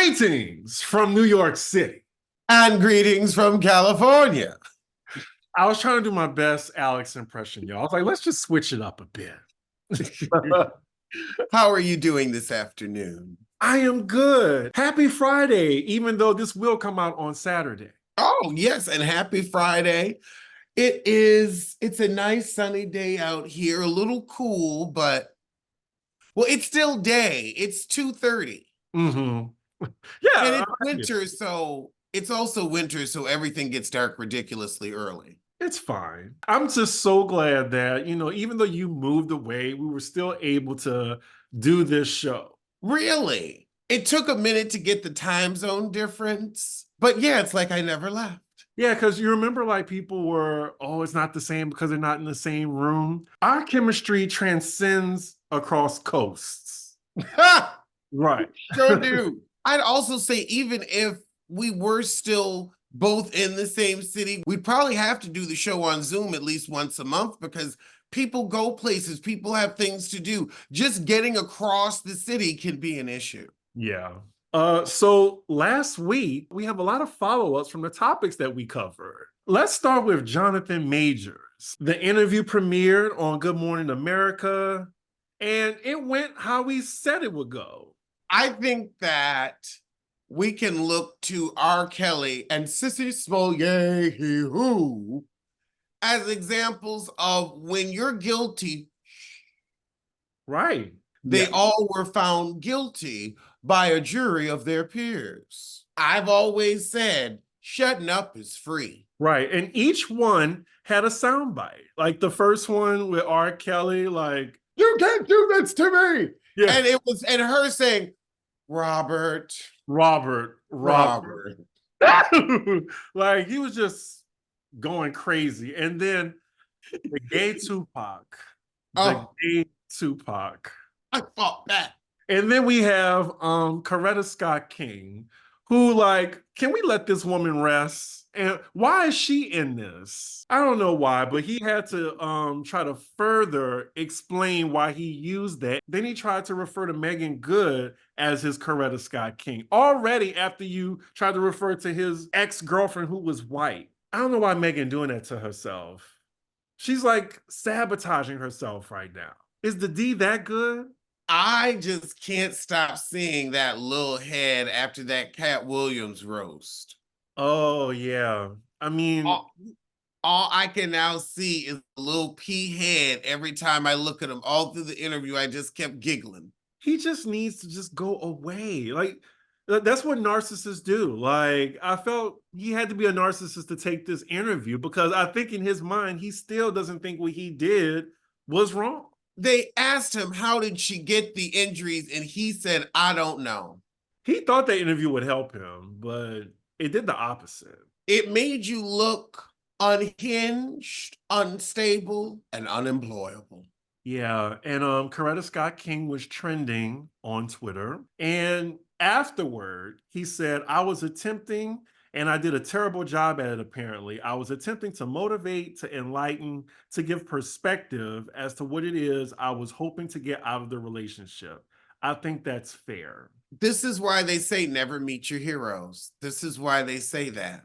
Greetings from New York City. And greetings from California. I was trying to do my best Alex impression, y'all. I was like, let's just switch it up a bit. How are you doing this afternoon? I am good. Happy Friday, even though this will come out on Saturday. Oh, yes, and happy Friday. It's a nice sunny day out here, a little cool, but well, it's still day. It's 2:30. Mm-hmm. And Yeah. it's winter, so it's also winter, so everything gets dark ridiculously early. It's fine. I'm just so glad that, even though you moved away, we were still able to do this show. Really? It took a minute to get the time zone difference, but yeah, it's like I never left. Yeah, because you remember like people were, oh, it's not the same because they're not in the same room. Our chemistry transcends across coasts. Right. Sure do. I'd also say even if we were still both in the same city, we'd probably have to do the show on Zoom at least once a month because people go places, people have things to do. Just getting across the city can be an issue. Yeah. So last week, we have a lot of follow-ups from the topics that we covered. Let's start with Jonathan Majors. The interview premiered on Good Morning America, and it went how we said it would go. I think that we can look to R. Kelly and Sissy Smollett who as examples of when you're guilty. Right. They all were found guilty by a jury of their peers. I've always said, shutting up is free. Right. And each one had a soundbite. Like the first one with R. Kelly, like, you can't do this to me. Yeah. And it was, and her saying, Robert. Like he was just going crazy. And then the gay Tupac. Gay Tupac. I fought back. And then we have Coretta Scott King, who like, can we let this woman rest? And why is she in this? I don't know why, but he had to try to further explain why he used that. Then he tried to refer to Megan Good as his Coretta Scott King. Already after you tried to refer to his ex-girlfriend who was white. I don't know why Megan doing that to herself. She's like sabotaging herself right now. Is the D that good? I just can't stop seeing that little head after that Cat Williams roast. Oh, yeah. I mean, all I can now see is a little pea head every time I look at him. All through the interview, I just kept giggling. He just needs to just go away. Like, that's what narcissists do. Like, I felt he had to be a narcissist to take this interview because I think in his mind, he still doesn't think what he did was wrong. They asked him, how did she get the injuries? And he said, I don't know. He thought that interview would help him, but it did the opposite. It made you look unhinged, unstable, and unemployable. Yeah, and Coretta Scott King was trending on Twitter. And afterward, he said, I was attempting, and I did a terrible job at it, apparently. I was attempting to motivate, to enlighten, to give perspective as to what it is I was hoping to get out of the relationship. I think that's fair. This is why they say never meet your heroes. This is why they say that.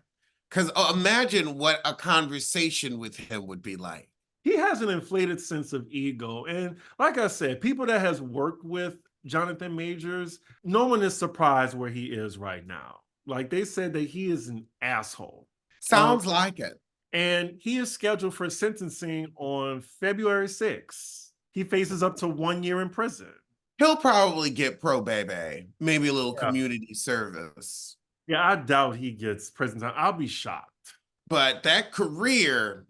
Because imagine what a conversation with him would be like. He has an inflated sense of ego. And like I said, people that has worked with Jonathan Majors, no one is surprised where he is right now. Like they said that he is an asshole. Sounds like it. And he is scheduled for sentencing on February 6th. He faces up to 1 year in prison. He'll probably get pro-baby, maybe a little community service. Yeah, I doubt he gets prison time. I'll be shocked. But that career,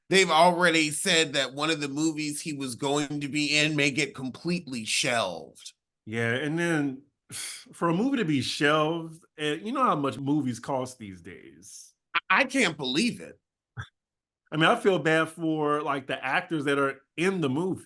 they've already said that one of the movies he was going to be in may get completely shelved. Yeah, and then for a movie to be shelved, you know how much movies cost these days. I can't believe it. I mean, I feel bad for like the actors that are in the movie.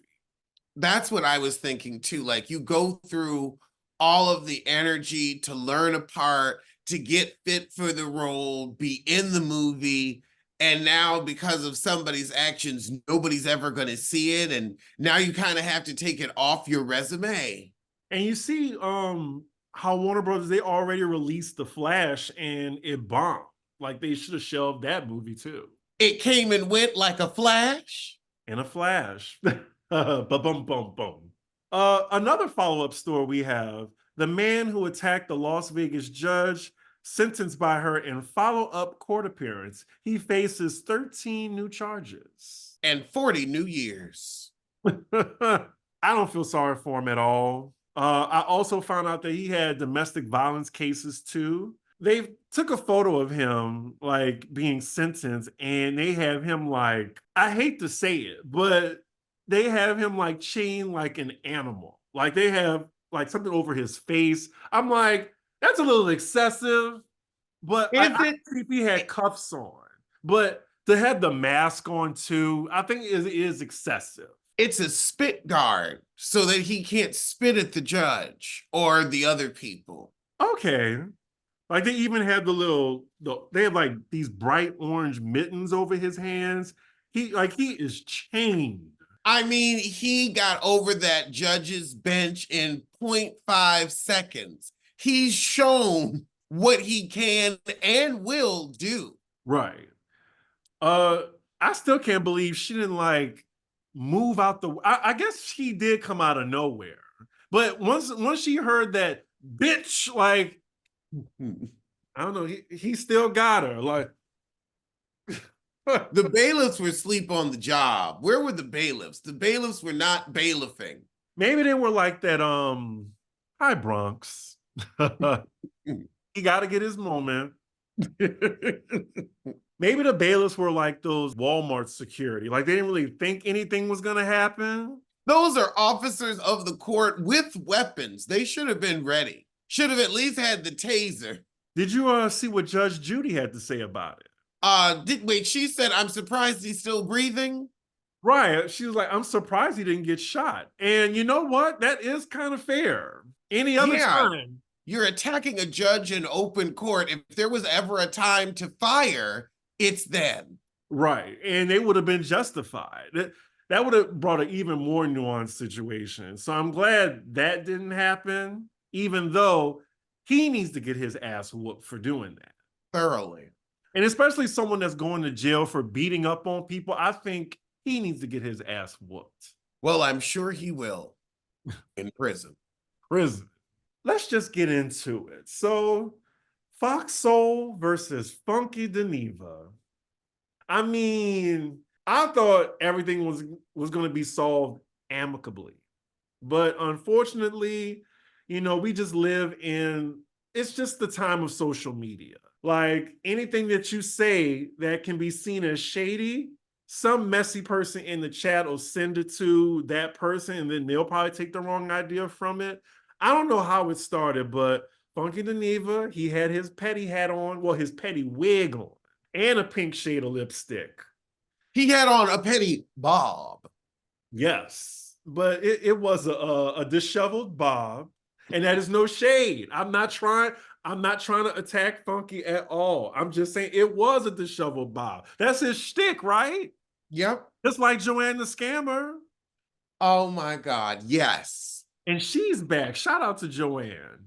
That's what I was thinking too. Like you go through all of the energy to learn a part, to get fit for the role, be in the movie. And now because of somebody's actions, nobody's ever going to see it. And now you kind of have to take it off your resume. And you see how Warner Brothers, they already released The Flash and it bombed. Like they should have shelved that movie too. It came and went like a flash. In a flash. Ba-bum, bum, bum. Another follow-up story we have: the man who attacked the Las Vegas judge, sentenced by her in follow-up court appearance. He faces 13 new charges. And 40 New Years. I don't feel sorry for him at all. I also found out that he had domestic violence cases too. They took a photo of him like being sentenced, and they have him like, I hate to say it, but they have him like chained like an animal. Like they have like something over his face. I'm like, that's a little excessive, but Is I it? think he had cuffs on. But to have the mask on too, I think it is excessive. It's a spit guard so that he can't spit at the judge or the other people. Okay. Like they even had they have like these bright orange mittens over his hands. He is chained. I mean, he got over that judge's bench in 0.5 seconds. He's shown what he can and will do. Right. I still can't believe she didn't like move out I guess she did come out of nowhere. But once she heard that bitch, like, I don't know, he still got her. Like The bailiffs were asleep on the job. Where were the bailiffs? The bailiffs were not bailiffing. maybe they were like that, hi Bronx. He gotta get his moment. Maybe the bailiffs were like those Walmart security. Like they didn't really think anything was gonna happen. Those are officers of the court with weapons. They should have been ready. Should have at least had the taser. Did you see what Judge Judy had to say about it? Wait, she said, I'm surprised he's still breathing. Right. She was like, I'm surprised he didn't get shot. And you know what? That is kind of fair. Any other Yeah, time. you're attacking a judge in open court. If there was ever a time to fire, it's then. Right. And they would have been justified. That would have brought an even more nuanced situation. So I'm glad that didn't happen, even though he needs to get his ass whooped for doing that. Thoroughly. And especially someone that's going to jail for beating up on people, I think he needs to get his ass whooped. Well, I'm sure he will in prison. Prison. Let's just get into it. So, Fox Soul versus Funky Deneva. I mean, I thought everything was going to be solved amicably. But unfortunately, we just live in, it's just the time of social media. Like anything that you say that can be seen as shady, some messy person in the chat will send it to that person and then they'll probably take the wrong idea from it. I don't know how it started, but Funky Deneva, he had his petty hat on, well, his petty wig on, and a pink shade of lipstick. He had on a petty bob. Yes, but it was a disheveled bob, and that is no shade. I'm not trying to attack Funky at all. I'm just saying it was a disheveled bob. That's his shtick, right? Yep. Just like Joanne the Scammer. Oh my God. Yes. And she's back. Shout out to Joanne.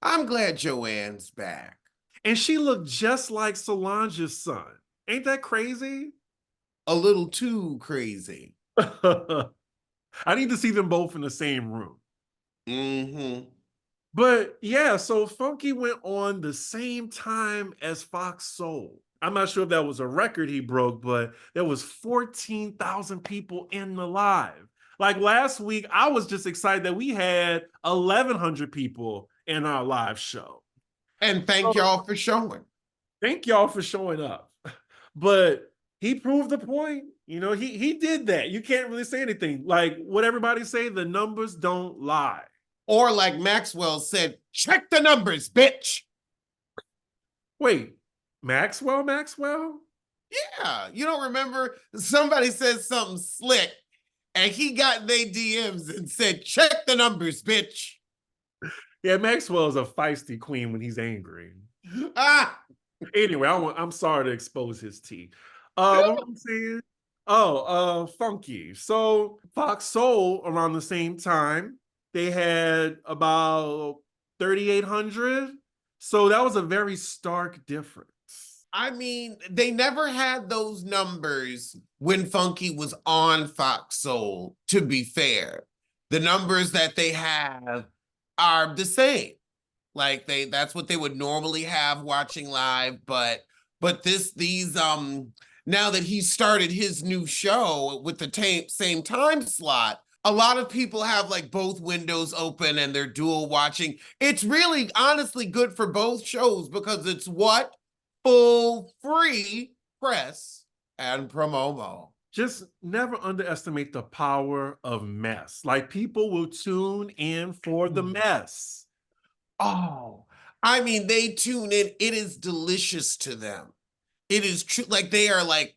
I'm glad Joanne's back. And she looked just like Solange's son. Ain't that crazy? A little too crazy. I need to see them both in the same room. Mm-hmm. But yeah, so Funky went on the same time as Fox Soul. I'm not sure if that was a record he broke, but there was 14,000 people in the live. Like last week, I was just excited that we had 1,100 people in our live show. And thank y'all for showing. Thank y'all for showing up. But he proved the point. He did that. You can't really say anything. Like what everybody say, the numbers don't lie. Or like Maxwell said, check the numbers, bitch. Wait, Maxwell? Yeah, you don't remember somebody said something slick and he got they DMs and said, check the numbers, bitch. Yeah, Maxwell is a feisty queen when he's angry. Ah. Anyway, I'm sorry to expose his tea. What am I saying? Oh, Funky. So Fox Soul around the same time, they had about 3,800. So that was a very stark difference. I mean, they never had those numbers when Funky was on Fox Soul, to be fair. The numbers that they have are the same. Like that's what they would normally have watching live, but these now that he started his new show with the same time slot, a lot of people have like both windows open and they're dual watching. It's really honestly good for both shows because it's what? Full free press and promo. Just never underestimate the power of mess. Like people will tune in for the mess. Oh, I mean, they tune in. It is delicious to them. It is true. Like they are like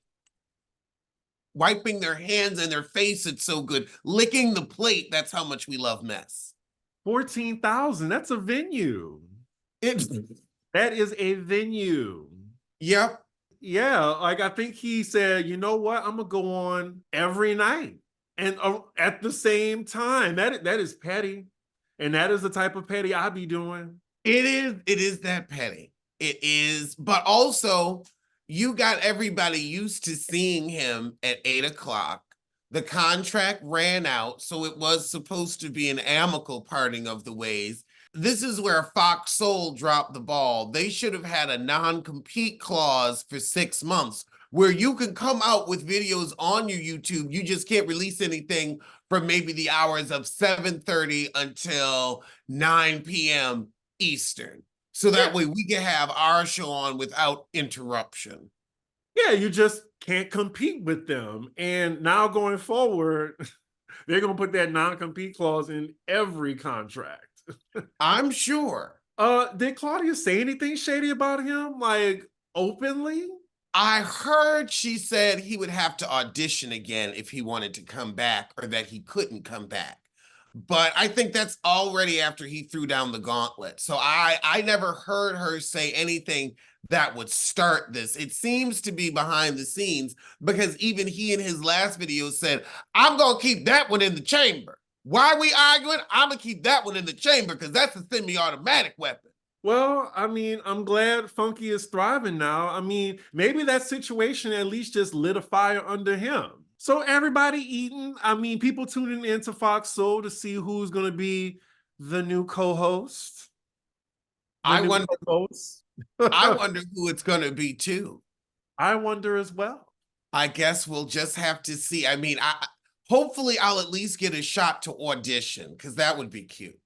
wiping their hands and their face. It's so good. Licking the plate. That's how much we love mess. 14,000. That's a venue. It's That is a venue. Yep. Yeah, like I think he said, you know what? I'm gonna go on every night and at the same time. That is petty, and that is the type of petty I be doing. It is that petty. It is, but also you got everybody used to seeing him at 8 o'clock. The contract ran out, so it was supposed to be an amicable parting of the ways. This is where Fox Soul dropped the ball. They should have had a non-compete clause for 6 months where you can come out with videos on your YouTube. You just can't release anything from maybe the hours of 7:30 until 9 p.m. Eastern. So that way we can have our show on without interruption. Yeah, you just can't compete with them. And now going forward, they're gonna put that non-compete clause in every contract. I'm sure. Did Claudia say anything shady about him, like openly? I heard she said he would have to audition again if he wanted to come back or that he couldn't come back. But I think that's already after he threw down the gauntlet. So I never heard her say anything that would start this. It seems to be behind the scenes because even he in his last video said, I'm going to keep that one in the chamber. Why are we arguing? I'm going to keep that one in the chamber because that's a semi-automatic weapon. Well, I mean, I'm glad Funky is thriving now. I mean, maybe that situation at least just lit a fire under him. So everybody eating. I mean, people tuning into Fox Soul to see who's going to be the new co-host. I wonder. I wonder who it's going to be too. I wonder as well. I guess we'll just have to see. I mean, hopefully I'll at least get a shot to audition because that would be cute.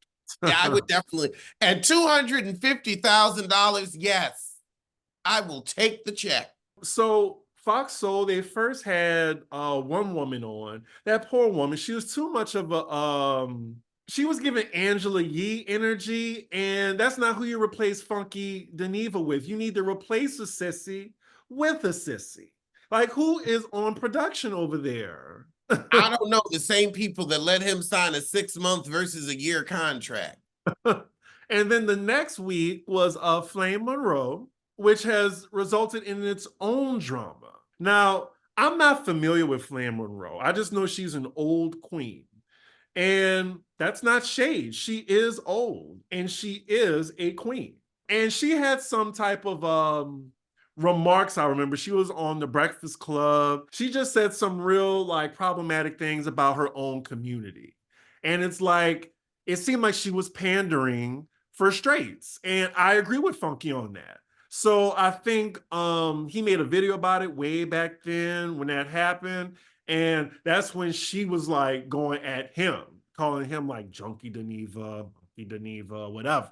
Yeah, I would definitely. And $250,000, yes, I will take the check. So Fox Soul, they first had one woman on. That poor woman, she was too much of a she was giving Angela Yee energy, and that's not who you replace Funky Deneva with. You need to replace a sissy with a sissy. Like, who is on production over there? I don't know. The same people that let him sign a 6-month versus a year contract. And then the next week was Flame Monroe, which has resulted in its own drama. Now, I'm not familiar with Flame Monroe. I just know she's an old queen. And that's not shade. She is old and she is a queen. And she had some type of remarks. I remember she was on the Breakfast Club. She just said some real like problematic things about her own community. And it's like, it seemed like she was pandering for straights. And I agree with Funky on that. So I think he made a video about it way back then when that happened. And that's when she was like going at him, calling him like Junkie Deneva, Monkey Deneva, whatever.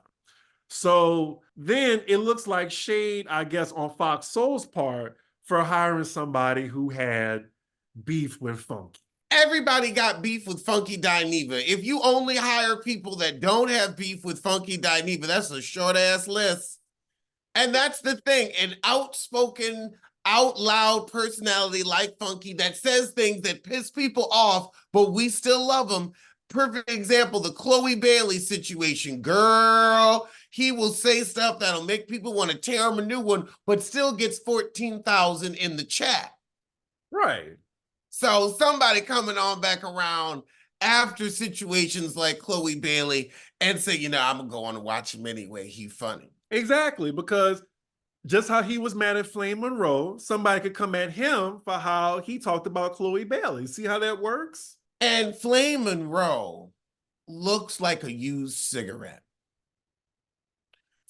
So then it looks like shade, I guess, on Fox Soul's part for hiring somebody who had beef with Funky. Everybody got beef with Funky Dineva. If you only hire people that don't have beef with Funky Dineva, that's a short ass list. And that's the thing. An outspoken, out loud personality like Funky that says things that piss people off, but we still love them. Perfect example, the Chloe Bailey situation. Girl, he will say stuff that'll make people want to tear him a new one, but still gets 14,000 in the chat. Right. So somebody coming on back around after situations like Chloe Bailey and say, I'm gonna go on and watch him anyway. He's funny. Exactly, because just how he was mad at Flame Monroe, somebody could come at him for how he talked about Chloe Bailey. See how that works? And Flame Monroe looks like a used cigarette.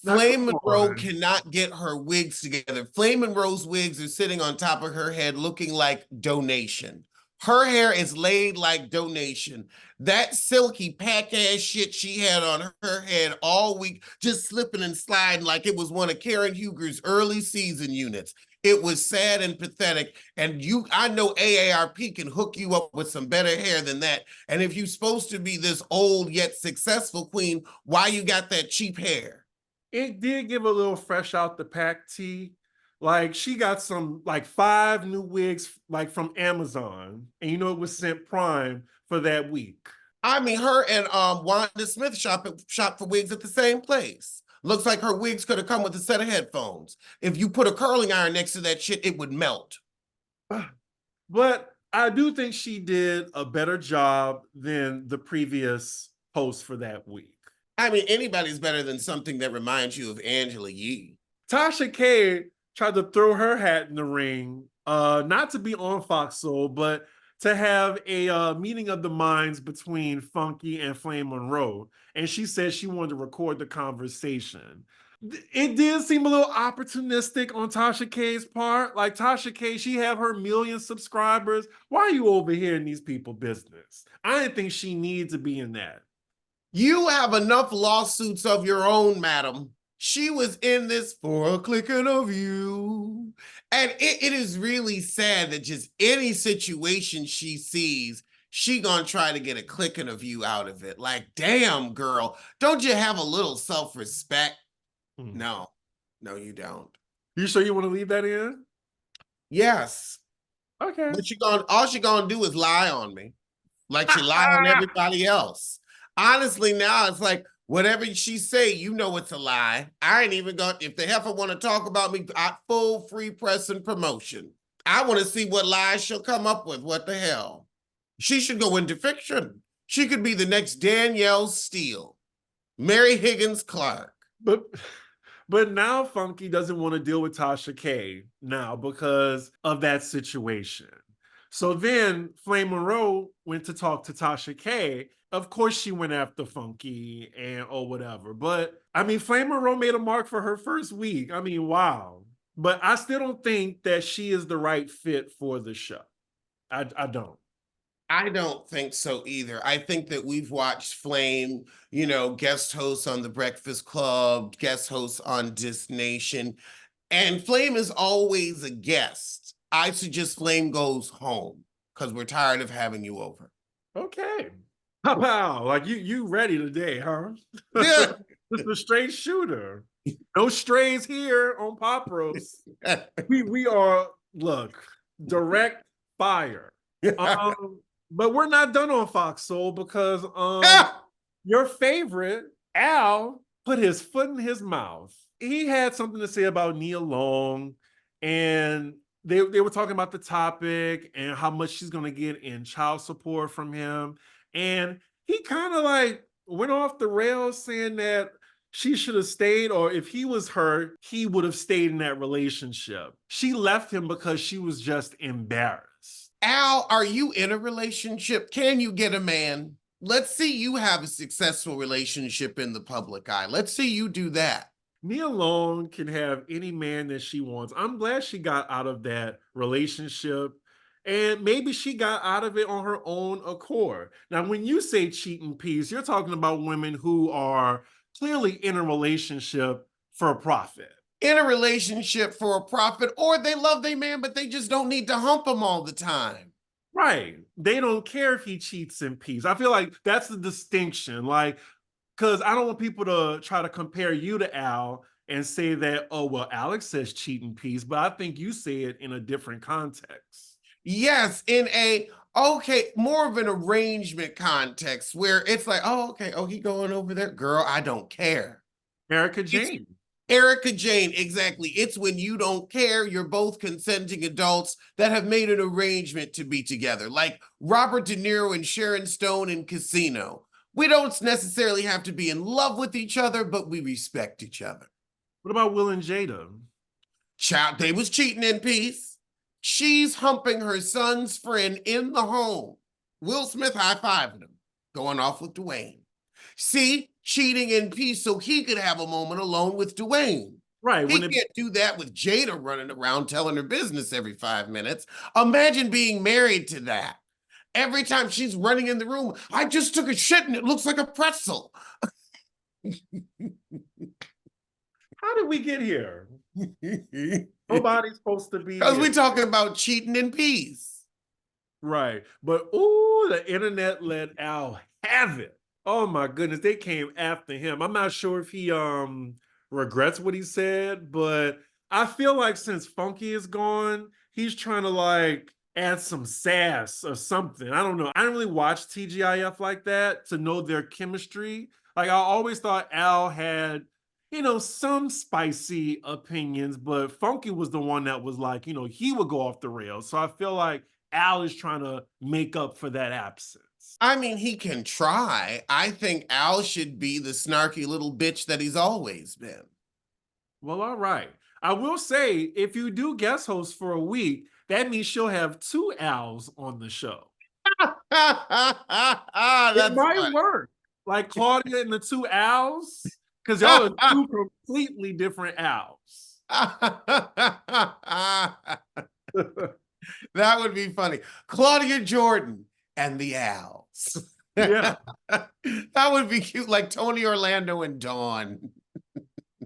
Now, Flame come Monroe on. cannot get her wigs together. Flame Monroe's wigs are sitting on top of her head looking like donation. Her hair is laid like donation. That silky pack ass shit she had on her head all week, just slipping and sliding like it was one of Karen Huger's early season units. It was sad and pathetic. And I know AARP can hook you up with some better hair than that. And if you're supposed to be this old yet successful queen, why you got that cheap hair? It did give a little fresh out the pack tea. Like she got some like 5 new wigs like from Amazon, and it was sent Prime for that week. I mean, her and Wanda Smith shop for wigs at the same place. Looks like her wigs could have come with a set of headphones. If you put a curling iron next to that shit, it would melt. But I do think she did a better job than the previous host for that week. I mean, anybody's better than something that reminds you of Angela Yee. Tasha K tried to throw her hat in the ring, not to be on Fox Soul, but to have a meeting of the minds between Funky and Flame Monroe. And she said she wanted to record the conversation. It did seem a little opportunistic on Tasha K's part. Like Tasha K, she have her million subscribers. Why are you over here in these people business? I didn't think she needs to be in that. You have enough lawsuits of your own, madam. She was in this for a clicking of you. And it is really sad that just any situation she sees, she gonna try to get a clicking of you out of it. Like, damn, girl, don't you have a little self-respect? No, you don't. You sure you want to leave that in? Yes. Okay. But all she gonna do is lie on me. Like she lie on everybody else. Honestly, now it's like whatever she say, it's a lie. I ain't even going. If the heifer want to talk about me, full free press and promotion. I want to see what lies she'll come up with. What the hell? She should go into fiction. She could be the next Danielle Steele, Mary Higgins Clark. But now Funky doesn't want to deal with Tasha K now because of that situation. So then Flame Monroe went to talk to Tasha K. Of course, she went after Funky or whatever. But I mean, Flame Monroe made a mark for her first week. I mean, wow. But I still don't think that she is the right fit for the show. I don't. I don't think so either. I think that we've watched Flame, guest hosts on The Breakfast Club, guest hosts on Dis Nation, and Flame is always a guest. I suggest Flame goes home because we're tired of having you over. Okay. Wow, like you ready today, huh? Yeah. Just a straight shooter. No strays here on Pop Roast. We are direct fire. But we're not done on Fox Soul because your favorite Al put his foot in his mouth. He had something to say about Nia Long, and they were talking about the topic and how much she's going to get in child support from him. And he kind of like went off the rails saying that she should have stayed, or if he was her, he would have stayed in that relationship. She left him because she was just embarrassed. Al, are you in a relationship? Can you get a man? Let's see you have a successful relationship in the public eye. Let's see you do that. Nia Long can have any man that she wants. I'm glad she got out of that relationship. And maybe she got out of it on her own accord. Now, when you say cheating piece, you're talking about women who are clearly in a relationship for a profit. In a relationship for a profit, or they love their man, but they just don't need to hump him all the time. Right. They don't care if he cheats in peace. I feel like that's the distinction. Like, because I don't want people to try to compare you to Al and say that, oh, well, Alex says cheat in peace, but I think you say it in a different context. Yes, more of an arrangement context where it's like, oh, okay, oh, he going over there. Girl, I don't care. Erica Jane. Erica Jane, exactly. It's when you don't care, you're both consenting adults that have made an arrangement to be together, like Robert De Niro and Sharon Stone in Casino. We don't necessarily have to be in love with each other, but we respect each other. What about Will and Jada? Child, they was cheating in peace. She's humping her son's friend in the home. Will Smith high-fiving him, going off with Dwayne. See, cheating in peace so he could have a moment alone with Dwayne. Right. He can't do that with Jada running around telling her business every 5 minutes. Imagine being married to that. Every time she's running in the room, I just took a shit and it looks like a pretzel. How did we get here? Nobody's supposed to be. Because we're talking about cheating in peace. Right. But ooh, the internet let Al have it. Oh my goodness, they came after him. I'm not sure if he regrets what he said, but I feel like since Funky is gone, he's trying to like add some sass or something. I don't know. I didn't really watch TGIF like that to know their chemistry. Like I always thought Al had, some spicy opinions, but Funky was the one that was like, he would go off the rails. So I feel like Al is trying to make up for that absence. I mean, he can try. I think Al should be the snarky little bitch that he's always been. Well, all right. I will say, if you do guest host for a week, that means she'll have two Als on the show. It might funny. work. Like Claudia and the two Als, because y'all are two completely different Als. That would be funny. Claudia Jordan and the Als. Yeah. That would be cute, like Tony Orlando and Dawn.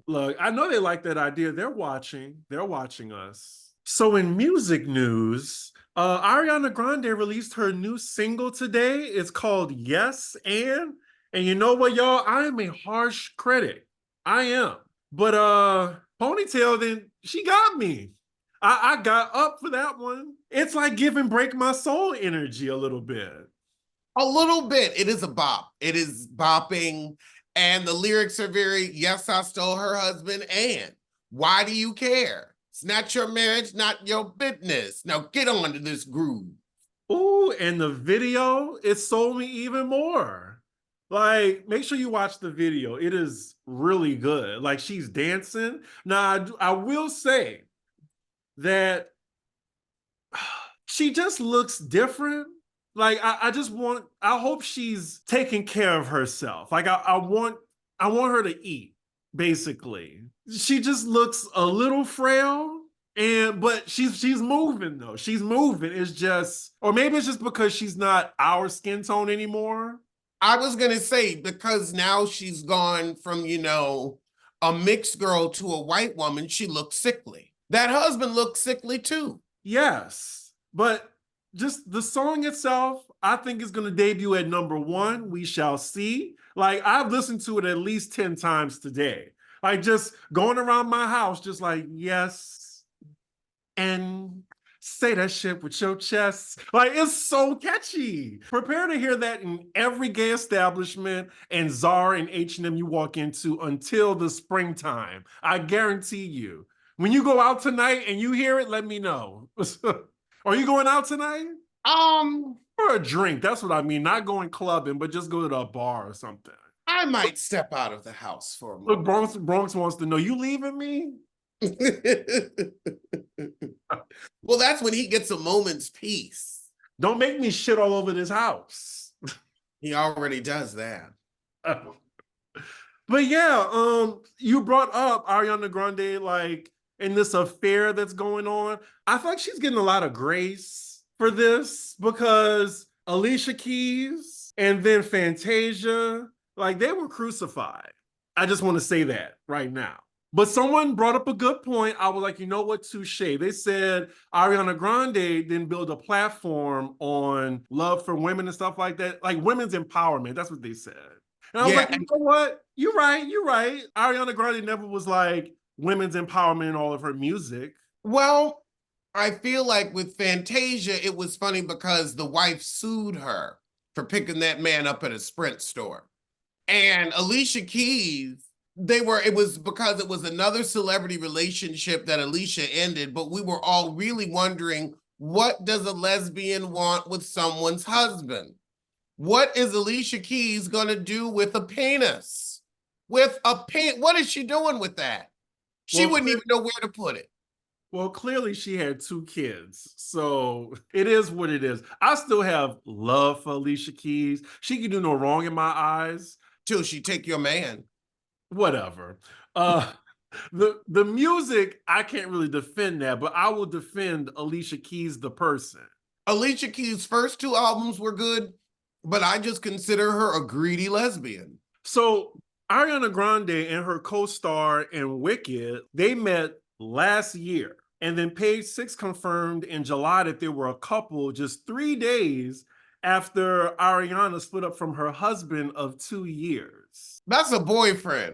Look, I know they like that idea. They're watching. They're watching us. So in music news, Ariana Grande released her new single today. It's called Yes and you know what, y'all? I am a harsh critic. I am. But Ponytail, then she got me. I got up for that one. It's like giving Break My Soul energy a little bit. A little bit. It is a bop. It is bopping. And the lyrics are very, yes, I stole her husband. And why do you care? It's not your marriage, not your business. Now get on to this groove. Ooh, and the video, it sold me even more. Like, make sure you watch the video. It is really good. Like, she's dancing. Now, I will say that she just looks different. Like, I hope she's taking care of herself. Like, I want her to eat, basically. She just looks a little frail. But she's moving though. She's moving. It's just, or maybe it's just because she's not our skin tone anymore. I was gonna say, because now she's gone from, a mixed girl to a white woman, she looks sickly. That husband looks sickly too. Yes, but just the song itself, I think is going to debut at #1. We shall see. Like, I've listened to it at least 10 times today. Like, just going around my house, just like, yes, and say that shit with your chest. Like, it's so catchy. Prepare to hear that in every gay establishment and Zara and H&M you walk into until the springtime. I guarantee you. When you go out tonight and you hear it, let me know. Are you going out tonight? For a drink. That's what I mean. Not going clubbing, but just go to a bar or something. I might step out of the house for a moment. Look, Bronx wants to know, you leaving me? Well, that's when he gets a moment's peace. Don't make me shit all over this house. He already does that. But yeah, you brought up Ariana Grande, like, in this affair that's going on. I feel like she's getting a lot of grace for this because Alicia Keys and then Fantasia, like, they were crucified. I just want to say that right now. But someone brought up a good point. I was like, you know what, touche. They said Ariana Grande didn't build a platform on love for women and stuff like that, like women's empowerment. That's what they said. And I was like, you know what? You're right. Ariana Grande never was like women's empowerment in all of her music. Well, I feel like with Fantasia, it was funny because the wife sued her for picking that man up at a Sprint store. And Alicia Keys it was because it was another celebrity relationship that Alicia ended, but we were all really wondering, what does a lesbian want with someone's husband? What is Alicia Keys going to do with a penis? With a pen, what is she doing with that? She Well, wouldn't even know where to put it. well, clearly she had two kids, so it is what it is. I still have love for Alicia Keys. She can do no wrong in my eyes. Till she take your man. Whatever. Uh, the music, I can't really defend that, but I will defend Alicia Keys the person. Alicia Keys' first two albums were good, but I just consider her a greedy lesbian. So Ariana Grande and her co-star in Wicked, they met last year. And then Page Six confirmed in July that they were a couple just 3 days after Ariana split up from her husband of 2 years. That's a boyfriend.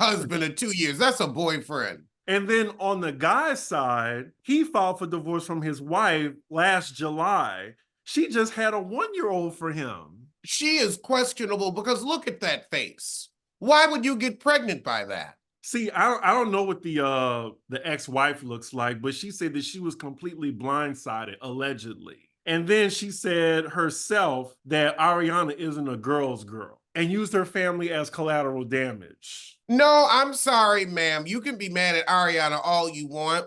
Husband of 2 years. That's a boyfriend. And then on the guy's side, he filed for divorce from his wife last July. She just had a 1-year-old for him. She is questionable because look at that face. Why would you get pregnant by that? See, I don't know what the ex-wife looks like, but she said that she was completely blindsided, allegedly. And then she said herself that Ariana isn't a girl's girl and used her family as collateral damage. No, I'm sorry, ma'am. You can be mad at Ariana all you want.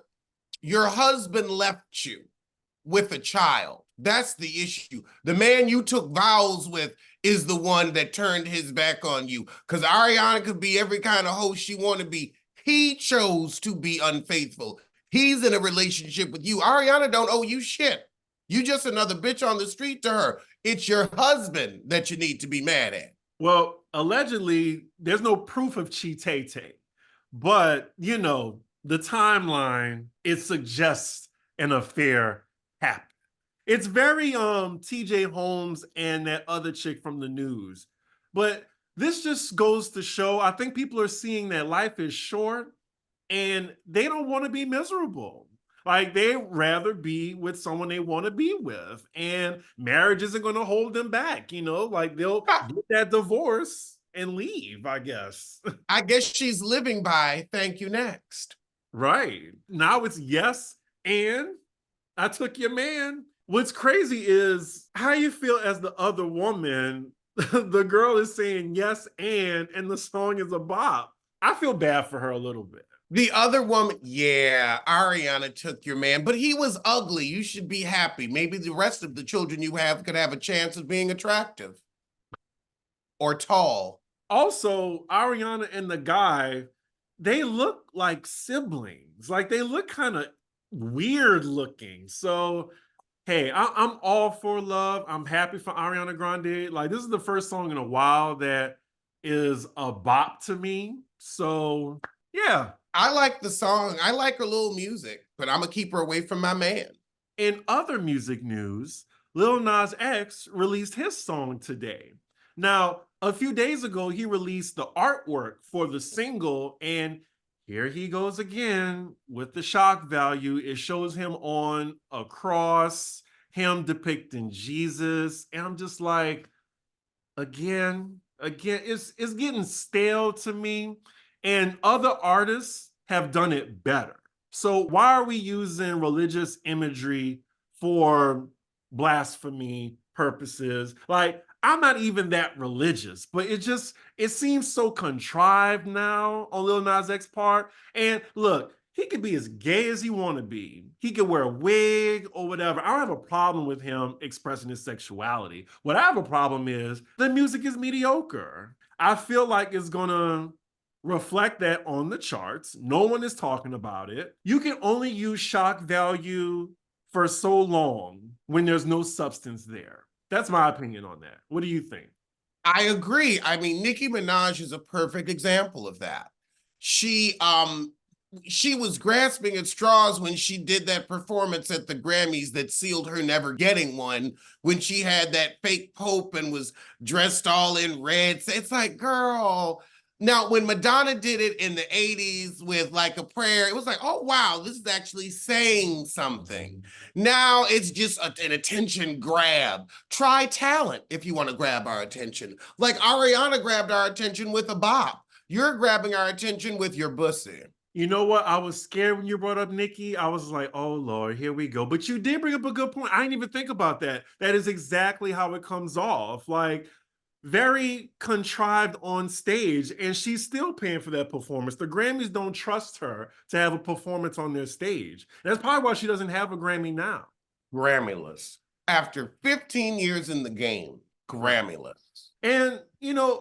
Your husband left you with a child. That's the issue. The man you took vows with is the one that turned his back on you. Because Ariana could be every kind of host she want to be. He chose to be unfaithful. He's in a relationship with you. Ariana don't owe you shit. You just another bitch on the street to her. It's your husband that you need to be mad at. Well, allegedly, there's no proof of cheat-tay, but you know, the timeline, it suggests an affair happened. It's very TJ Holmes and that other chick from the news. But this just goes to show, I think people are seeing that life is short and they don't want to be miserable. Like they rather be with someone they want to be with. And marriage isn't going to hold them back, you know, like they'll get that divorce and leave, I guess. I guess she's living by thank you next. Right. Now it's yes, and I took your man. What's crazy is how you feel as the other woman. The girl is saying yes, and the song is a bop. I feel bad for her a little bit. The other woman, yeah, Ariana took your man, but he was ugly. You should be happy. Maybe the rest of the children you have could have a chance of being attractive or tall. Also, Ariana and the guy, they look like siblings. Like they look kind of weird looking. So, hey, I'm all for love. I'm happy for Ariana Grande. Like this is the first song in a while that is a bop to me. So, yeah. I like the song. I like her little music, but I'm going to keep her away from my man. In other music news, Lil Nas X released his song today. Now, a few days ago, he released the artwork for the single, and here he goes again with the shock value. It shows him on a cross, him depicting Jesus, and I'm just like, again, it's getting stale to me, and other artists have done it better. So why are we using religious imagery for blasphemy purposes? Like, I'm not even that religious, but it seems so contrived now on Lil Nas X part. And look, he could be as gay as he want to be. He could wear a wig or whatever. I don't have a problem with him expressing his sexuality. What I have a problem is the music is mediocre. I feel like it's gonna reflect that on the charts. No one is talking about it. You can only use shock value for so long when there's no substance there. That's my opinion on that. What do you think? I agree. I mean, Nicki Minaj is a perfect example of that. She was grasping at straws when she did that performance at the Grammys that sealed her never getting one, when she had that fake pope and was dressed all in red. It's like, girl. Now, when Madonna did it in the 80s with like a prayer, it was like, oh, wow, this is actually saying something. Now it's just an attention grab. Try talent if you want to grab our attention. Like Ariana grabbed our attention with a bop. You're grabbing our attention with your bussy. You know what? I was scared when you brought up Nikki. I was like, oh Lord, here we go. But you did bring up a good point. I didn't even think about that. That is exactly how it comes off. Like, very contrived on stage, and she's still paying for that performance. The Grammys don't trust her to have a performance on their stage. That's probably why she doesn't have a Grammy now. Grammyless. After 15 years in the game, Right. Grammyless. And,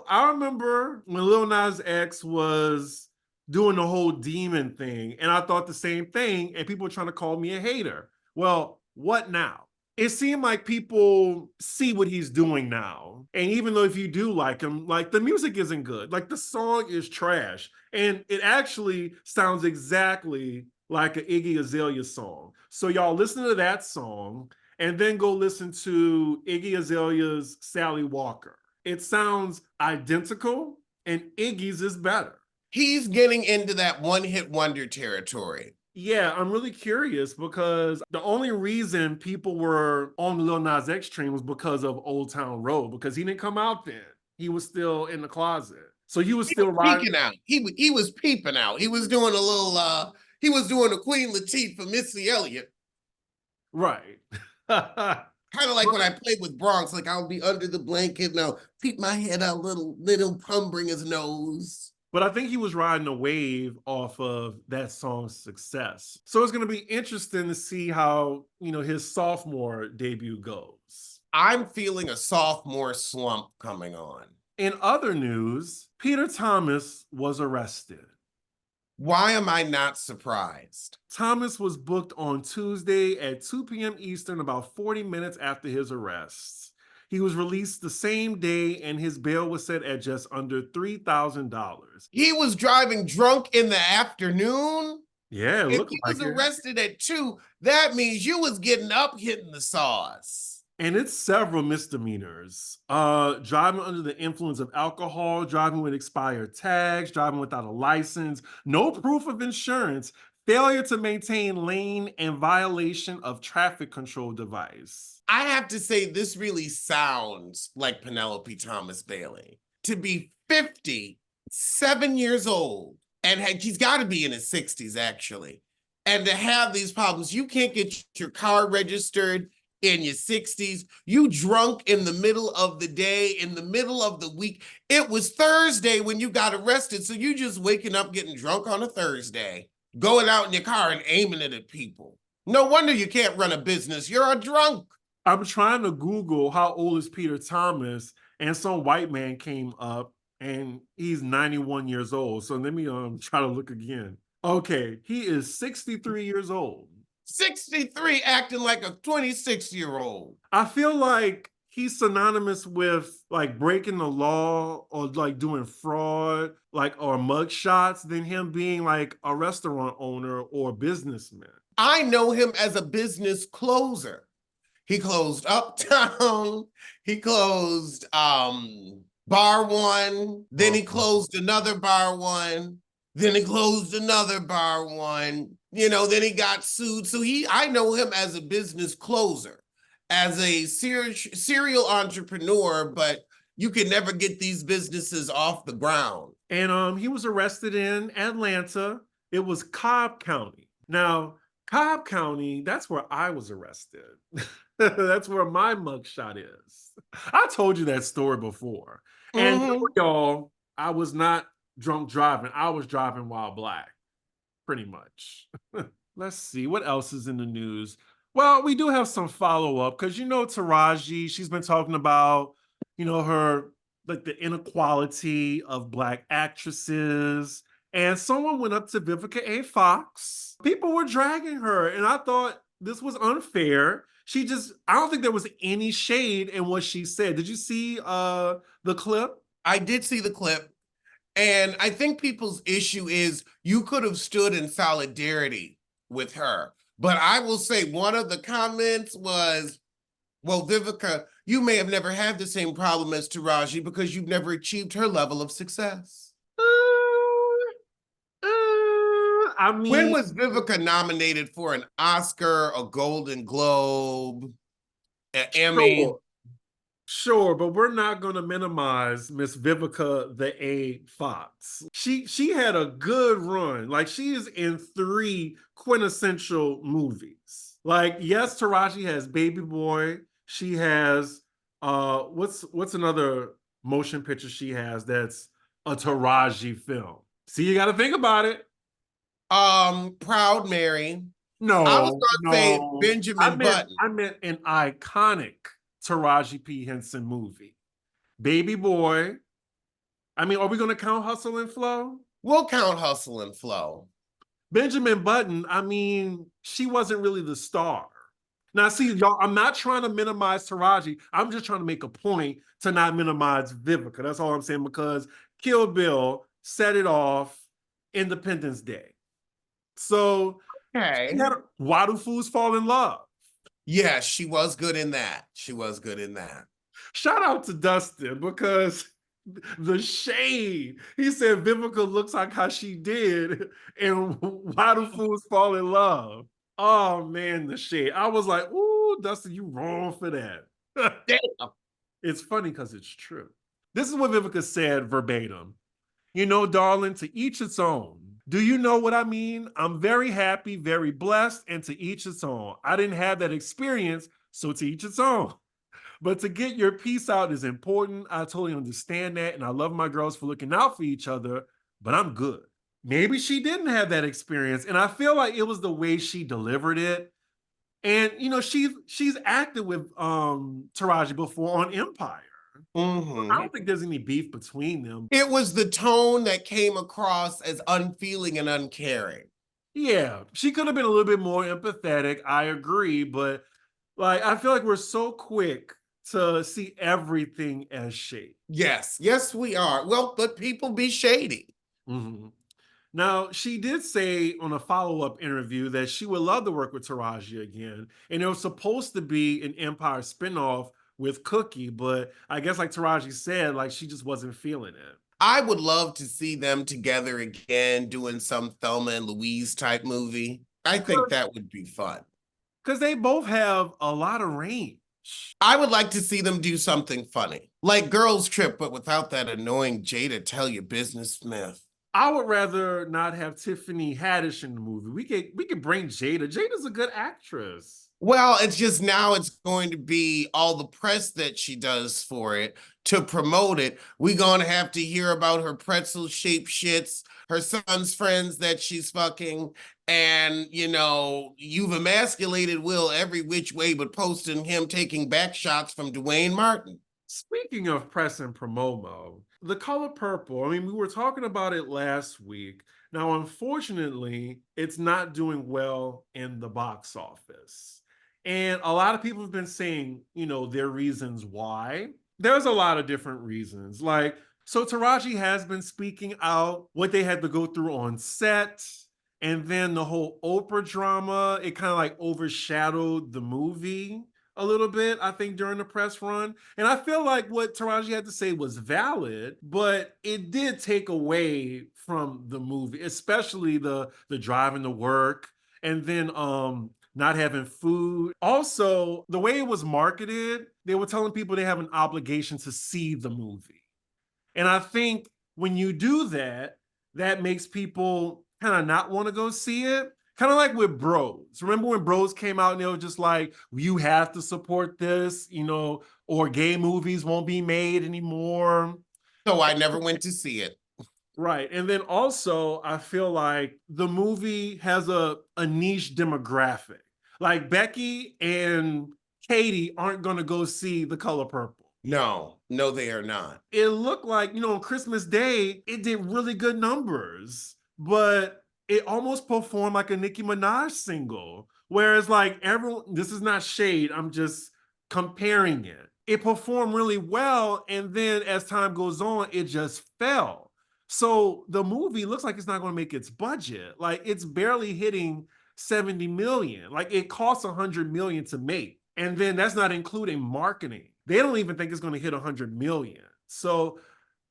I remember when Lil Nas X was doing the whole demon thing, and I thought the same thing, and people were trying to call me a hater. Well, what now? It seemed like people see what he's doing now. And even though if you do like him, like the music isn't good, like the song is trash. And it actually sounds exactly like an Iggy Azalea song. So y'all listen to that song and then go listen to Iggy Azalea's Sally Walker. It sounds identical, and Iggy's is better. He's getting into that one-hit wonder territory. Yeah, I'm really curious because the only reason people were on the Lil Nas X train was because of Old Town Road, because he didn't come out then. He was still in the closet. So he was He was still riding. peeking out. He was peeping out. He was doing a little he was doing a Queen Latifah, Missy Elliott. Right. Kind of like when I played with Bronx, like I'll be under the blanket and I'll peep my head out, little cum bring his nose. But I think he was riding a wave off of that song's success. So it's going to be interesting to see how, his sophomore debut goes. I'm feeling a sophomore slump coming on. In other news, Peter Thomas was arrested. Why am I not surprised? Thomas was booked on Tuesday at 2 p.m. Eastern, about 40 minutes after his arrest. He was released the same day, and his bail was set at just under $3,000. He was driving drunk in the afternoon? Yeah, it If looked he like was it. arrested at 2, that means you was getting up hitting the sauce. And it's several misdemeanors. Driving under the influence of alcohol, driving with expired tags, driving without a license, no proof of insurance, failure to maintain lane, and violation of traffic control device. I have to say, this really sounds like Penelope Thomas Bailey. To be 57 years old, and he's got to be in his 60s, actually, and to have these problems, you can't get your car registered in your 60s, you drunk in the middle of the day, in the middle of the week. It was Thursday when you got arrested, so you just waking up getting drunk on a Thursday, going out in your car and aiming it at people. No wonder you can't run a business. You're a drunk. I'm trying to Google how old is Peter Thomas, and some white man came up, and he's 91 years old. So let me try to look again. Okay, he is 63 years old. 63 acting like a 26-year-old. I feel like he's synonymous with like breaking the law or like doing fraud, like or mug shots, than him being like a restaurant owner or businessman. I know him as a business closer. He closed Uptown. He closed Bar One. Then he closed another Bar One. Then he closed another Bar One. Then he got sued. So I know him as a business closer, as a serial entrepreneur, but you can never get these businesses off the ground. And he was arrested in Atlanta. It was Cobb County. Now, Cobb County, that's where I was arrested. That's where my mugshot is. I told you that story before. And y'all, I was not drunk driving. I was driving while black, pretty much. Let's see, what else is in the news? Well, we do have some follow-up because Taraji, she's been talking about, her like the inequality of black actresses. And someone went up to Vivica A. Fox. People were dragging her, and I thought this was unfair. I don't think there was any shade in what she said. Did you see the clip? I did see the clip. And I think people's issue is you could have stood in solidarity with her. But I will say one of the comments was, well, Vivica, you may have never had the same problem as Taraji because you've never achieved her level of success. I mean, when was Vivica nominated for an Oscar, a Golden Globe, an Emmy? Sure, but we're not going to minimize Miss Vivica the A Fox. She had a good run. Like she is in 3 quintessential movies. Like yes, Taraji has Baby Boy. She has what's another motion picture she has that's a Taraji film. See, you got to think about it. Proud Mary. I was No, gonna say no. Benjamin Button. I meant an iconic Taraji P. Henson movie. Baby Boy. I mean, are we going to count Hustle and Flow? We'll count Hustle and Flow. Benjamin Button, I mean, she wasn't really the star. Now, see, y'all, I'm not trying to minimize Taraji. I'm just trying to make a point to not minimize Vivica. That's all I'm saying because Kill Bill set it off Independence Day. So she Okay. had Why Do Fools Fall in Love? Yeah, she was good in that. She was good in that. Shout out to Dustin because the shade. He said Vivica looks like how she did and Why Do Fools Fall in Love? Oh man, the shade. I was like, ooh, Dustin, you wrong for that. Damn. It's funny because it's true. This is what Vivica said verbatim. You know, darling, to each its own. Do you know what I mean? I'm very happy, very blessed, and to each its own. I didn't have that experience, so to each its own. But to get your piece out is important. I totally understand that. And I love my girls for looking out for each other, but I'm good. Maybe she didn't have that experience. And I feel like it was the way she delivered it. And you know, she's acted with Taraji before on Empire. I Mm-hmm. don't think there's any beef between them. It was the tone that came across as unfeeling and uncaring. Yeah, she could have been a little bit more empathetic. I agree, but like I feel like we're so quick to see everything as shade. Yes, yes, we are. Well, but people be shady. Mhm. Now, she did say on a follow up interview that she would love to work with Taraji again. And it was supposed to be an Empire spinoff with Cookie, but I guess, like Taraji said, like she just wasn't feeling it. I would love to see them together again doing some Thelma and Louise type movie. I think that would be fun. Because they both have a lot of range. I would like to see them do something funny, like Girls Trip, but without that annoying Jada tell your business Smith. I would rather not have Tiffany Haddish in the movie. We could bring Jada. Jada's a good actress. Well, it's just now it's going to be all the press that she does for it to promote it. We're going to have to hear about her pretzel shaped shits, her son's friends that she's fucking, and you've emasculated Will every which way but posting him taking back shots from Dwayne Martin. Speaking of press and promo, The Color Purple, I mean, we were talking about it last week. Now, unfortunately, it's not doing well in the box office. And a lot of people have been saying, you know, their reasons why. There's a lot of different reasons. Like, so Taraji has been speaking out what they had to go through on set. And then the whole Oprah drama, it kind of like overshadowed the movie a little bit, I think, during the press run. And I feel like what Taraji had to say was valid, but it did take away from the movie, especially the driving to work and then not having food. Also, the way it was marketed, they were telling people they have an obligation to see the movie. And I think when you do that, that makes people kind of not want to go see it. Kind of like with Bros. Remember when Bros came out and they were just like, you have to support this, you know, or gay movies won't be made anymore. So I never went to see it. Right. And then also, I feel like the movie has a niche demographic. Like Becky and Katie aren't going to go see The Color Purple. No, no, they are not. It looked like, you know, on Christmas Day, it did really good numbers, but it almost performed like a Nicki Minaj single. Whereas, like, everyone, this is not shade, I'm just comparing it. It performed really well, and then as time goes on, it just fell. So the movie looks like it's not going to make its budget. Like, it's barely hitting 70 million. Like, it costs 100 million to make. And then that's not including marketing. They don't even think it's going to hit 100 million. So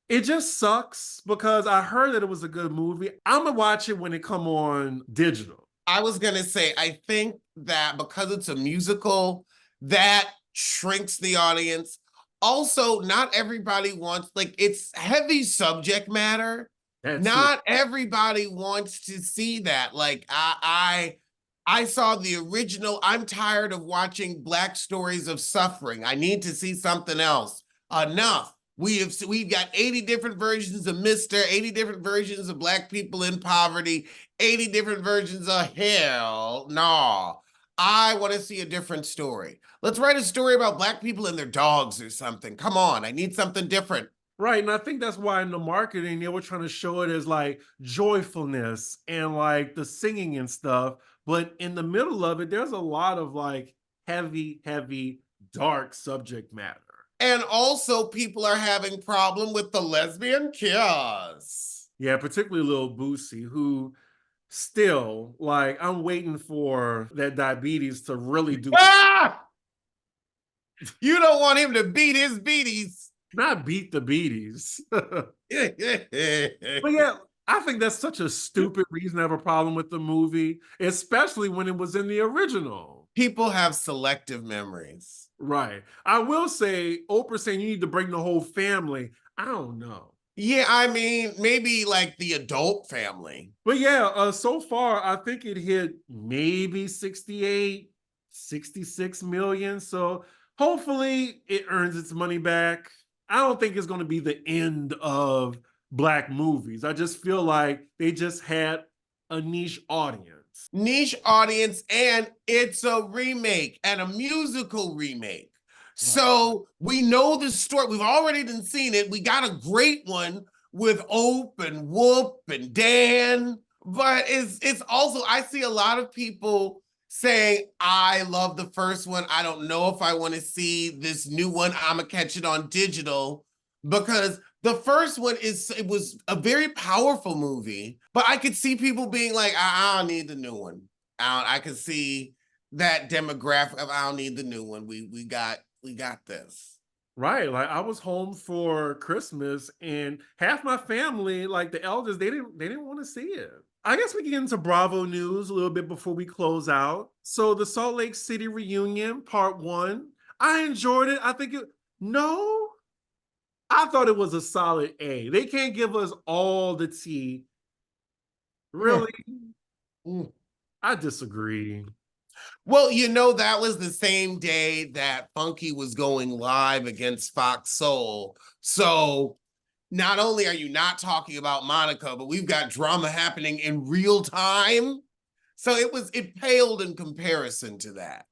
it just sucks because I heard that it was a good movie. I'm going to watch it when it come on digital. I was going to say, I think that because it's a musical, that shrinks the audience. also not everybody wants, like, it's heavy subject matter. That too. Not everybody wants to see that. Like I saw the original. I'm tired of watching Black stories of suffering. I need to see something else. Enough. We've got 80 different versions of Mr., 80 different versions of Black people in poverty, 80 different versions of hell. No. I want to see a different story. Let's write a story about Black people and their dogs or something. Come on, I need something different. Right. And I think that's why in the marketing, they were trying to show it as like joyfulness and like the singing and stuff. But in the middle of it, there's a lot of like heavy, heavy, dark subject matter. And also, people are having problem with the lesbian kiss. Yeah, particularly Lil Boosie, who still like I'm waiting for that diabetes to really do Ah! You don't want him to beat his beaties. not beat the beaties. But yeah, I think that's such a stupid reason to have a problem with the movie, especially when it was in the original. People have selective memories. Right. I will say, Oprah saying you need to bring the whole family. I don't know. Yeah, I mean, maybe like the adult family. But yeah, so far, I think it hit maybe 68, 66 million. So hopefully it earns its money back. I don't think it's going to be the end of Black movies. I just feel like they just had a niche audience. Niche audience, and it's a remake and a musical remake. So we know the story. We've already been seen it. We got a great one with Ope and Whoop and Dan. But it's also, I see a lot of people saying, I love the first one. I don't know if I want to see this new one. I'ma catch it on digital, because the first one it was a very powerful movie, but I could see people being like, I don't need the new one. I could see that demographic of, I don't need the new one. We got this. Right. Like I was home for Christmas and half my family, like the elders, they didn't want to see it. I guess we can get into Bravo news a little bit before we close out. So the Salt Lake City reunion, part one. I enjoyed it. No, I thought it was a solid A. They can't give us all the tea. Really? Mm. I disagree. Well, that was the same day that Funky was going live against Fox Soul. So not only are you not talking about Monica, but we've got drama happening in real time. So it paled in comparison to that.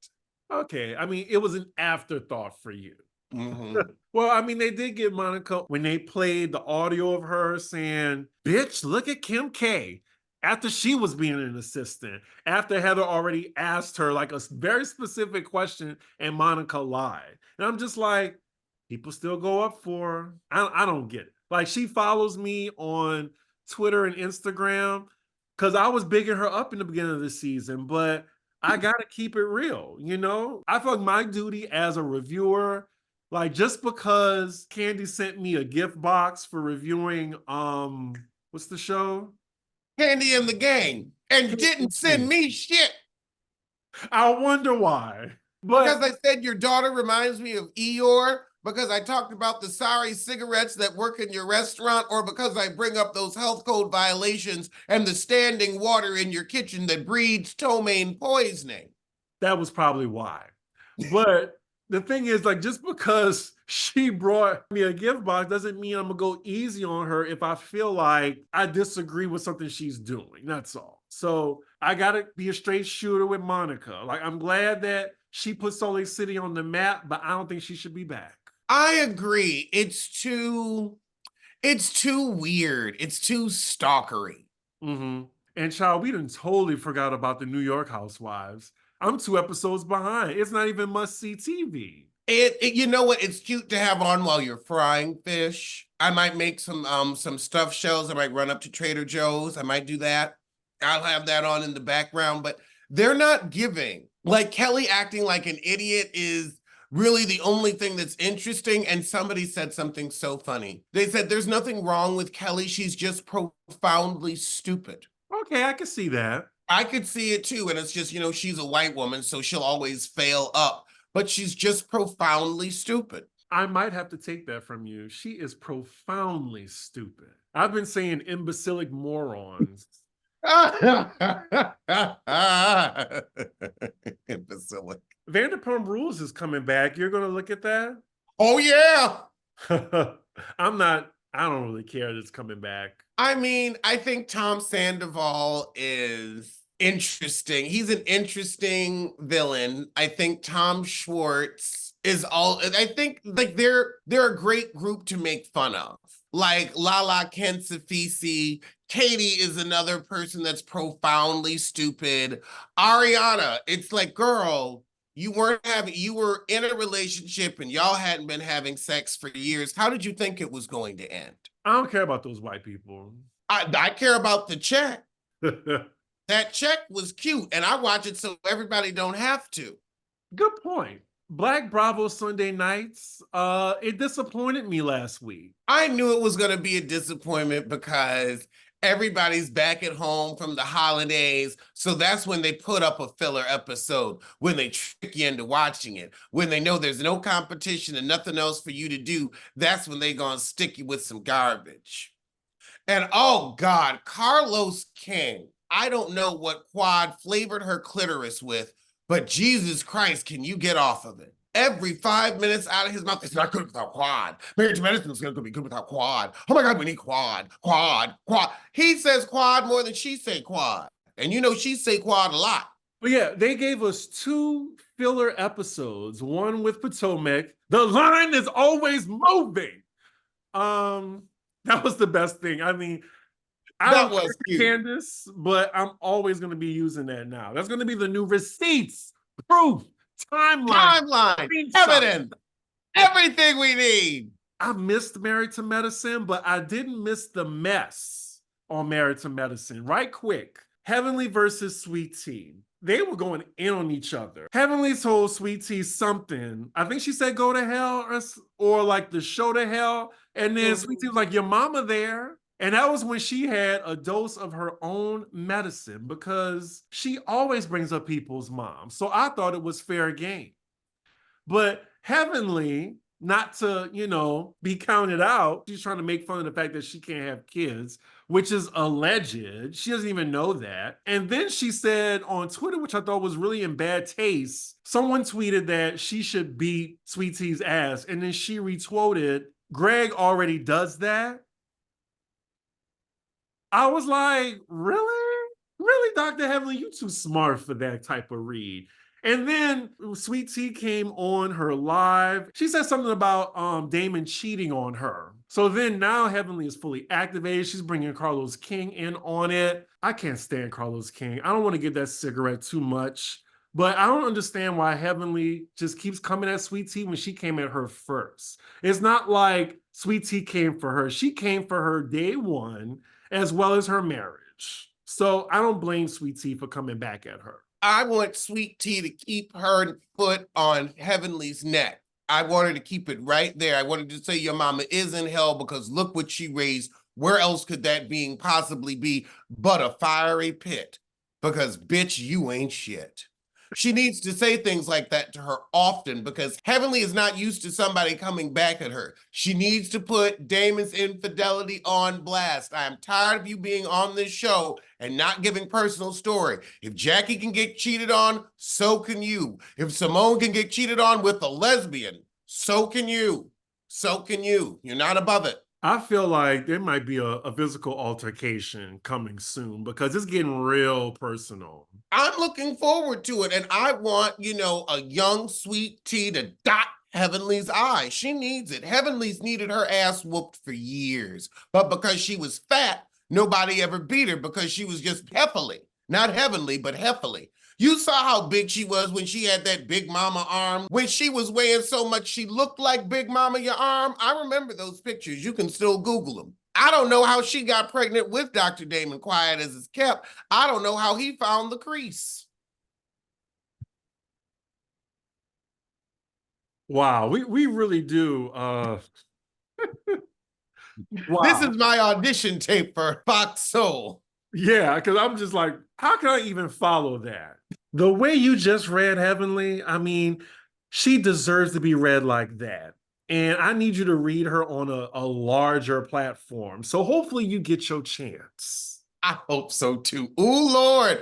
Okay. I mean, it was an afterthought for you. Mm-hmm. Well, I mean, they did get Monica when they played the audio of her saying, bitch, look at Kim K. After she was being an assistant, after Heather already asked her like a very specific question and Monica lied. And I'm just like, people still go up for her. I don't get it. Like, she follows me on Twitter and Instagram because I was bigging her up in the beginning of the season, but I got to keep it real. I feel like my duty as a reviewer, like just because Candy sent me a gift box for reviewing, what's the show? Candy and the Gang, and didn't send me shit. I wonder why. Because I said your daughter reminds me of Eeyore, because I talked about the sorry cigarettes that work in your restaurant, or because I bring up those health code violations and the standing water in your kitchen that breeds ptomaine poisoning. That was probably why. But the thing is, like, just because she brought me a gift box doesn't mean I'm gonna go easy on her if I feel like I disagree with something she's doing. That's all. So I gotta be a straight shooter with Monica. Like, I'm glad that she put Salt Lake City on the map, but I don't think she should be back. I agree. It's too weird. It's too stalkery. Mm-hmm. And child, we done totally forgot about the New York Housewives. I'm 2 episodes behind. It's not even must-see TV. You know what? It's cute to have on while you're frying fish. I might make some stuffed shells. I might run up to Trader Joe's. I might do that. I'll have that on in the background, but they're not giving. Like, Kelly acting like an idiot is really the only thing that's interesting. And somebody said something so funny. They said there's nothing wrong with Kelly. She's just profoundly stupid. Okay, I can see that. I could see it too. And it's just, she's a white woman, so she'll always fail up. But she's just profoundly stupid. I might have to take that from you. She is profoundly stupid. I've been saying imbecilic morons. Imbecilic. Vanderpump Rules is coming back. You're going to look at that? Oh, yeah. I'm not, I don't really care that it's coming back. I mean, I think Tom Sandoval is interesting. He's an interesting villain. I think Tom Schwartz is all. I think like they're a great group to make fun of. Like Lala Kensafisi, Katie is another person that's profoundly stupid. Ariana, it's like, girl, you were in a relationship and y'all hadn't been having sex for years. How did you think it was going to end? I don't care about those white people. I care about the check. That check was cute, and I watch it so everybody don't have to. Good point. Black Bravo Sunday nights, it disappointed me last week. I knew it was going to be a disappointment because everybody's back at home from the holidays. So that's when they put up a filler episode, when they trick you into watching it, when they know there's no competition and nothing else for you to do. That's when they're going to stick you with some garbage. And oh God, Carlos King. I don't know what Quad flavored her clitoris with, but Jesus Christ, can you get off of it? Every 5 minutes out of his mouth, it's not good without Quad. Marriage medicine is going to be good without Quad. Oh my God, we need Quad, Quad, Quad. He says Quad more than she say Quad. And you know she say Quad a lot. But yeah, they gave us 2 filler episodes, one with Potomac. The line is always moving. That was the best thing. I mean, I That don't was care, Candace, but I'm always going to be using that now. That's going to be the new receipts, proof, timeline, evidence, everything we need. I missed Married to Medicine, but I didn't miss the mess on Married to Medicine. Right quick, Heavenly versus Sweet Tea. They were going in on each other. Heavenly told Sweet Tea something. I think she said go to hell or like the show to hell. And then Sweet Tea was like, your mama there. And that was when she had a dose of her own medicine because she always brings up people's moms. So I thought it was fair game. But Heavenly, not to, be counted out, she's trying to make fun of the fact that she can't have kids, which is alleged. She doesn't even know that. And then she said on Twitter, which I thought was really in bad taste, someone tweeted that she should beat Sweet Tea's ass. And then she retweeted, Greg already does that. I was like, really? Really, Dr. Heavenly, you too smart for that type of read. And then Sweet Tea came on her live. She said something about Damon cheating on her. So then now Heavenly is fully activated. She's bringing Carlos King in on it. I can't stand Carlos King. I don't want to give that cigarette too much. But I don't understand why Heavenly just keeps coming at Sweet Tea when she came at her first. It's not like Sweet Tea came for her. She came for her day one, as well as her marriage. So I don't blame Sweet Tea for coming back at her. I want Sweet Tea to keep her foot on Heavenly's neck. I want her to keep it right there. I wanted to say your mama is in hell because look what she raised. Where else could that being possibly be but a fiery pit? Because bitch, you ain't shit. She needs to say things like that to her often because Heavenly is not used to somebody coming back at her. She needs to put Damon's infidelity on blast. I am tired of you being on this show and not giving personal story. If Jackie can get cheated on, so can you. If Simone can get cheated on with a lesbian, so can you. So can you. You're not above it. I feel like there might be a physical altercation coming soon because it's getting real personal. I'm looking forward to it. And I want, a young Sweet Tea to dot Heavenly's eye. She needs it. Heavenly's needed her ass whooped for years. But because she was fat, nobody ever beat her because she was just heffily. Not heavenly, but heffily. You saw how big she was when she had that Big Mama arm. When she was weighing so much, she looked like Big Mama, your arm. I remember those pictures. You can still Google them. I don't know how she got pregnant with Dr. Damon, quiet as it's kept. I don't know how he found the crease. Wow, we really do. Wow. This is my audition tape for Fox Soul. Yeah, because I'm just like, how can I even follow that? The way you just read Heavenly, I mean, she deserves to be read like that. And I need you to read her on a larger platform. So hopefully you get your chance. I hope so too. Ooh, Lord.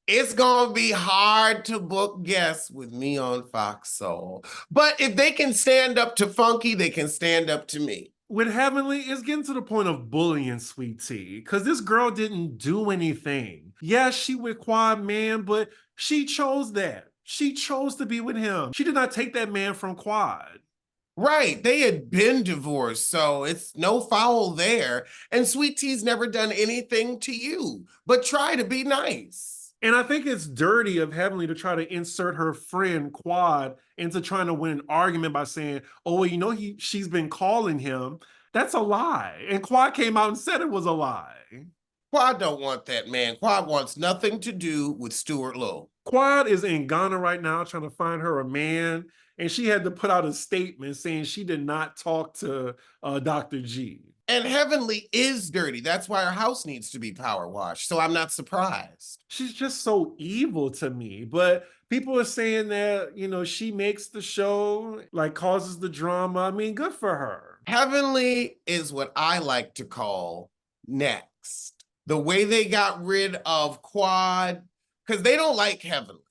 It's going to be hard to book guests with me on Fox Soul. But if they can stand up to Funky, they can stand up to me. With Heavenly, it's getting to the point of bullying Sweet Tea because this girl didn't do anything. Yes, she with Quad Man, but she chose that. She chose to be with him. She did not take that man from Quad. Right. They had been divorced, so it's no foul there. And Sweet Tea's never done anything to you, but try to be nice. And I think it's dirty of Heavenly to try to insert her friend Quad into trying to win an argument by saying, oh, well, she's been calling him. That's a lie. And Quad came out and said it was a lie. Quad don't want that, man. Quad wants nothing to do with Stuart Lowe. Quad is in Ghana right now trying to find her a man, and she had to put out a statement saying she did not talk to Dr. G. And Heavenly is dirty. That's why her house needs to be power washed. So I'm not surprised. She's just so evil to me. But people are saying that, she makes the show, like causes the drama. I mean, good for her. Heavenly is what I like to call next. The way they got rid of Quad, because they don't like Heavenly.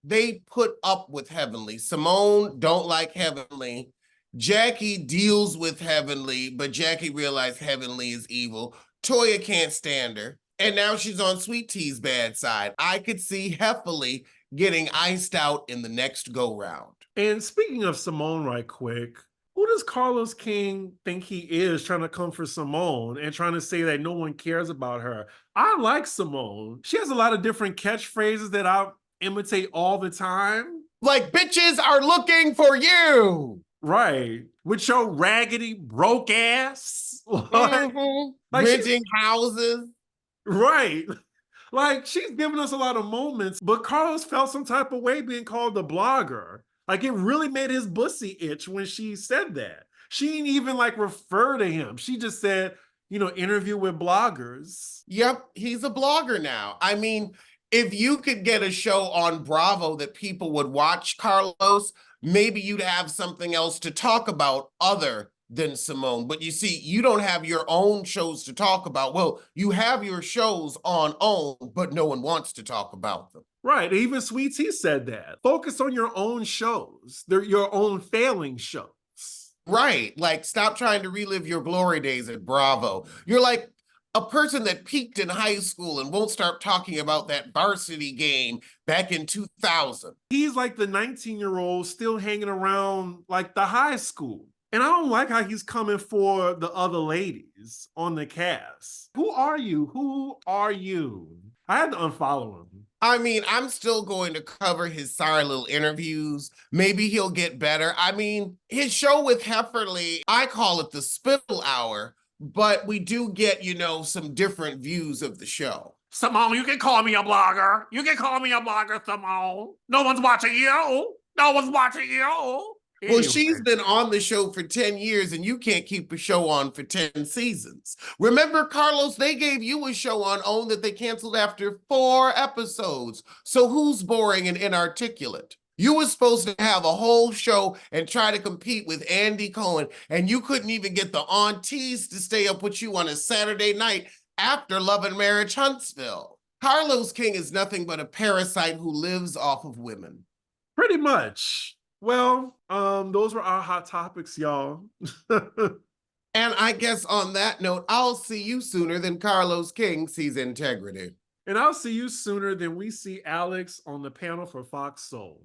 They put up with Heavenly. Simone don't like Heavenly. Jackie deals with Heavenly, but Jackie realized Heavenly is evil. Toya can't stand her. And now she's on Sweet Tea's bad side. I could see Heffley getting iced out in the next go-round. And speaking of Simone right quick, who does Carlos King think he is trying to come for Simone and trying to say that no one cares about her? I like Simone. She has a lot of different catchphrases that I imitate all the time. Like, bitches are looking for you. Right. With your raggedy, broke ass. Like renting houses. Right. Like, she's giving us a lot of moments, but Carlos felt some type of way being called the blogger. Like, it really made his bussy itch when she said that. She didn't even refer to him. She just said, interview with bloggers. Yep, he's a blogger now. I mean, if you could get a show on Bravo that people would watch, Carlos, maybe you'd have something else to talk about other than Simone. But you see, you don't have your own shows to talk about. Well, you have your shows on OWN, but no one wants to talk about them. Right. Even Sweet Tea said that. Focus on your own shows. They're your own failing shows. Right. Like, stop trying to relive your glory days at Bravo. You're like a person that peaked in high school and won't start talking about that varsity game back in 2000. He's like the 19-year-old still hanging around like the high school. And I don't like how he's coming for the other ladies on the cast. Who are you? Who are you? I had to unfollow him. I mean, I'm still going to cover his sorry little interviews. Maybe he'll get better. I mean, his show with Heffley, I call it the Spittle Hour, but we do get, some different views of the show. Simone, you can call me a blogger. You can call me a blogger, Simone. No one's watching you. No one's watching you. Anyway. Well, she's been on the show for 10 years and you can't keep a show on for 10 seasons. Remember, Carlos, they gave you a show on OWN that they canceled after 4 episodes. So who's boring and inarticulate? You were supposed to have a whole show and try to compete with Andy Cohen, and you couldn't even get the aunties to stay up with you on a Saturday night after Love and Marriage Huntsville. Carlos King is nothing but a parasite who lives off of women. Pretty much. Well, those were our hot topics, y'all. And I guess on that note, I'll see you sooner than Carlos King sees integrity. And I'll see you sooner than we see Alex on the panel for Fox Soul.